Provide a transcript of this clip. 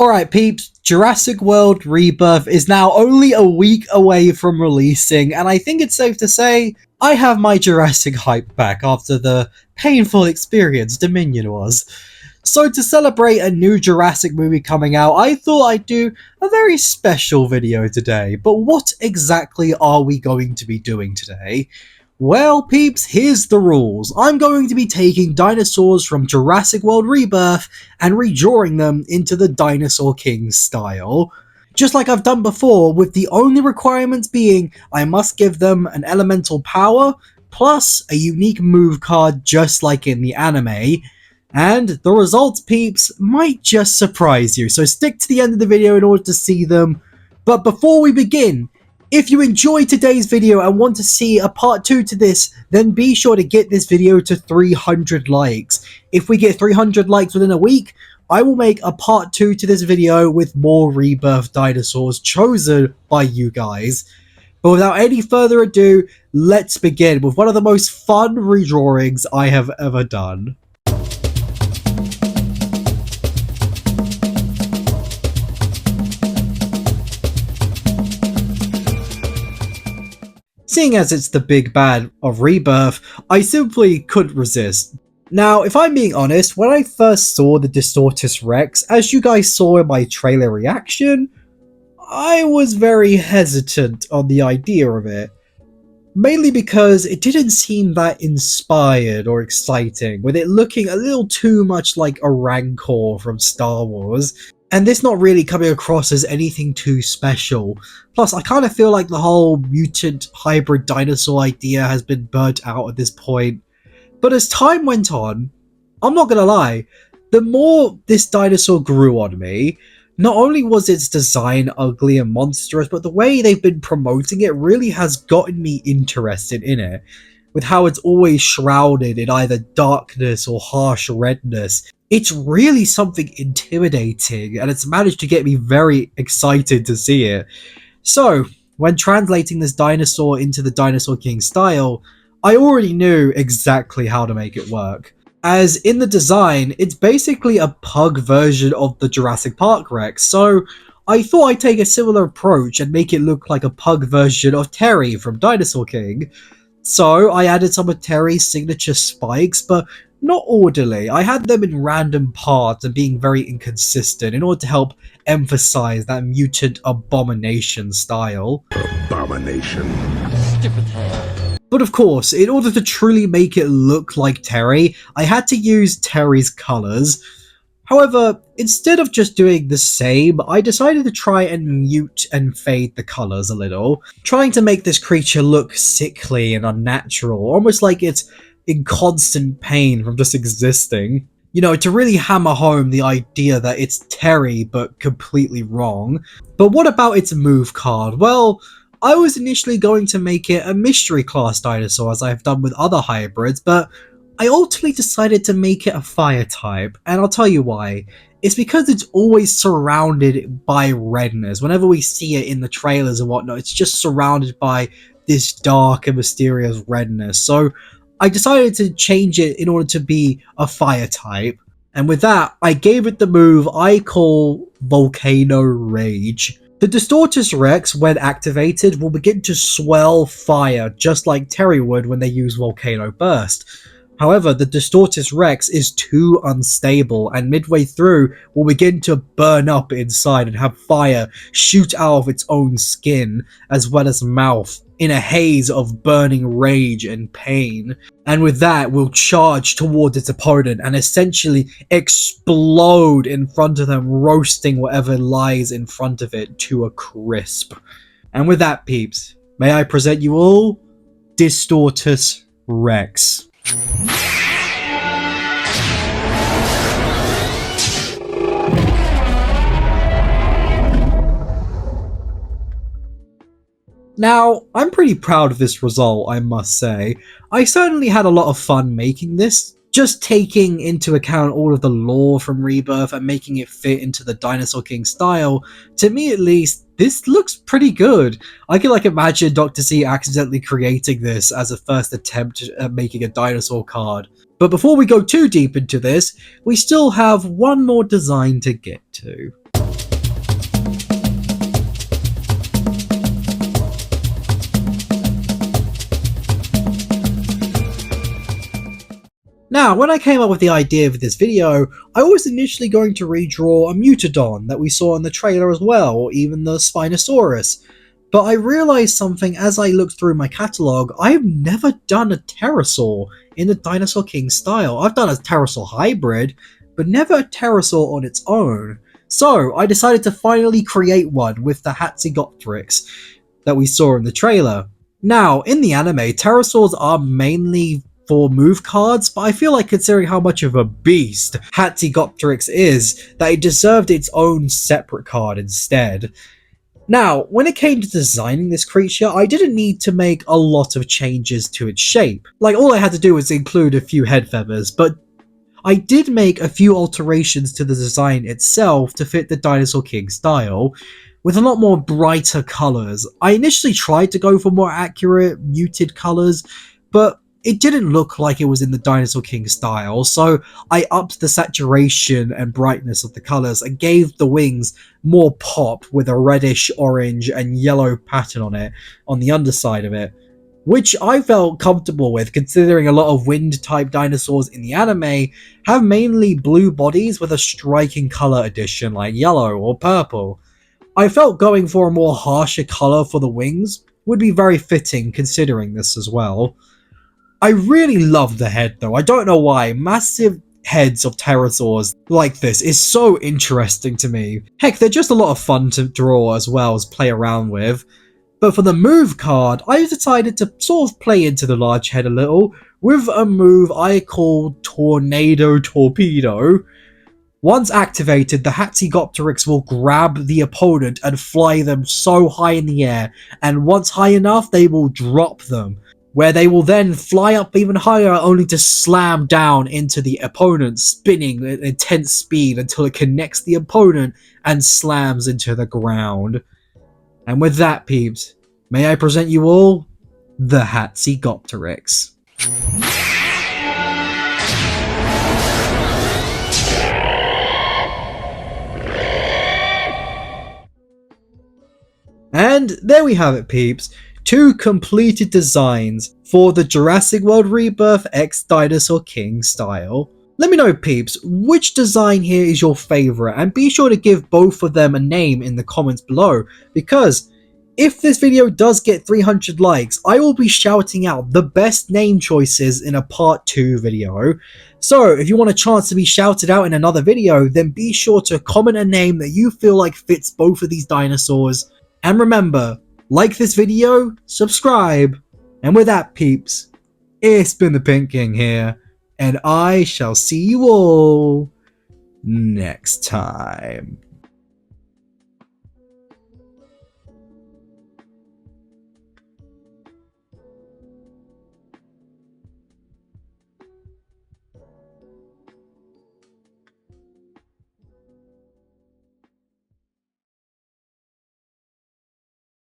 Alright peeps, Jurassic World Rebirth is now only a week away from releasing, and I think it's safe to say I have my Jurassic hype back after the painful experience Dominion was. So to celebrate a new Jurassic movie coming out, I thought I'd do a very special video today. But what exactly are we going to be doing today? Well, peeps, here's the rules. I'm going to be taking dinosaurs from Jurassic World Rebirth and redrawing them into the Dinosaur King style. Just like I've done before, with the only requirements being I must give them an elemental power, plus a unique move card just like in the anime. And the results, peeps, might just surprise you, so stick to the end of the video in order to see them. But before we begin, if you enjoyed today's video and want to see a part 2 to this, then be sure to get this video to 300 likes. If we get 300 likes within a week, I will make a part 2 to this video with more Rebirth dinosaurs chosen by you guys. But without any further ado, let's begin with one of the most fun redrawings I have ever done. Seeing as it's the big bad of Rebirth, I simply couldn't resist. Now, if I'm being honest, when I first saw the Distort Rex, as you guys saw in my trailer reaction, I was very hesitant on the idea of it. Mainly because it didn't seem that inspired or exciting, with it looking a little too much like a Rancor from Star Wars, and this not really coming across as anything too special. Plus, I kind of feel like the whole mutant hybrid dinosaur idea has been burnt out at this point. But as time went on, I'm not gonna lie, the more this dinosaur grew on me, not only was its design ugly and monstrous, but the way they've been promoting it really has gotten me interested in it, with how it's always shrouded in either darkness or harsh redness. It's really something intimidating, and it's managed to get me very excited to see it. So, when translating this dinosaur into the Dinosaur King style, I already knew exactly how to make it work. As in the design, it's basically a pug version of the Jurassic Park Rex, so I thought I'd take a similar approach and make it look like a pug version of Terry from Dinosaur King. So I added some of Terry's signature spikes, but not orderly. I had them in random parts and being very inconsistent in order to help emphasize that mutant abomination style. Abomination. Stupid hair. But of course, in order to truly make it look like Terry, I had to use Terry's colors. However, instead of just doing the same, I decided to try and mute and fade the colors a little, trying to make this creature look sickly and unnatural, almost like it's in constant pain from just existing. You know, to really hammer home the idea that it's Terry, but completely wrong. But what about its move card? Well, I was initially going to make it a mystery class dinosaur, as I've done with other hybrids, but I ultimately decided to make it a fire type, and I'll tell you why. It's because it's always surrounded by redness. Whenever we see it in the trailers and whatnot, it's just surrounded by this dark and mysterious redness. So I decided to change it in order to be a fire type, and with that, I gave it the move I call Volcano Rage. The Distort Rex, when activated, will begin to swell fire just like Terry would when they use Volcano Burst. However, the Distort Rex is too unstable, and midway through will begin to burn up inside and have fire shoot out of its own skin, as well as mouth, in a haze of burning rage and pain. And with that, will charge towards its opponent and essentially explode in front of them, roasting whatever lies in front of it to a crisp. And with that, peeps, may I present you all Distort Rex. Now, I'm pretty proud of this result, I must say. I certainly had a lot of fun making this, just taking into account all of the lore from Rebirth and making it fit into the Dinosaur King style. To me at least, this looks pretty good. I can imagine Dr. C accidentally creating this as a first attempt at making a dinosaur card. But before we go too deep into this, we still have one more design to get to. Now, when I came up with the idea for this video, I was initially going to redraw a Mutodon that we saw in the trailer as well, or even the Spinosaurus. But I realised something as I looked through my catalogue. I've never done a Terasaur in the Dinosaur King style. I've done a Terasaur hybrid, but never a Terasaur on its own. So I decided to finally create one with the Hatzegopteryx that we saw in the trailer. Now, in the anime, Pterosaurs are mainly for move cards, but I feel like considering how much of a beast Hatzegopteryx is, that it deserved its own separate card instead. Now, when it came to designing this creature, I didn't need to make a lot of changes to its shape. Like, all I had to do was include a few head feathers, but I did make a few alterations to the design itself to fit the Dinosaur King style, with a lot more brighter colours. I initially tried to go for more accurate, muted colours, but it didn't look like it was in the Dinosaur King style, so I upped the saturation and brightness of the colours and gave the wings more pop with a reddish, orange and yellow pattern on it, on the underside of it, which I felt comfortable with considering a lot of wind-type dinosaurs in the anime have mainly blue bodies with a striking colour addition like yellow or purple. I felt going for a more harsher colour for the wings would be very fitting considering this as well. I really love the head though, I don't know why. Massive heads of pterosaurs like this is so interesting to me. Heck, they're just a lot of fun to draw as well as play around with. But for the move card, I decided to sort of play into the large head a little with a move I called Tornado Torpedo. Once activated, the Hatzegopteryx will grab the opponent and fly them so high in the air, and once high enough, they will drop them, where they will then fly up even higher only to slam down into the opponent, spinning at intense speed until it connects the opponent and slams into the ground. And with that, peeps, may I present you all the Hatzegopteryx. And there we have it, peeps. 2 completed designs for the Jurassic World Rebirth X Dinosaur King style. Let me know, peeps, which design here is your favourite, and be sure to give both of them a name in the comments below, because if this video does get 300 likes, I will be shouting out the best name choices in a part 2 video. So if you want a chance to be shouted out in another video, then be sure to comment a name that you feel like fits both of these dinosaurs. And remember, like this video, subscribe, and with that, peeps, it's been the Pink King here, and I shall see you all next time.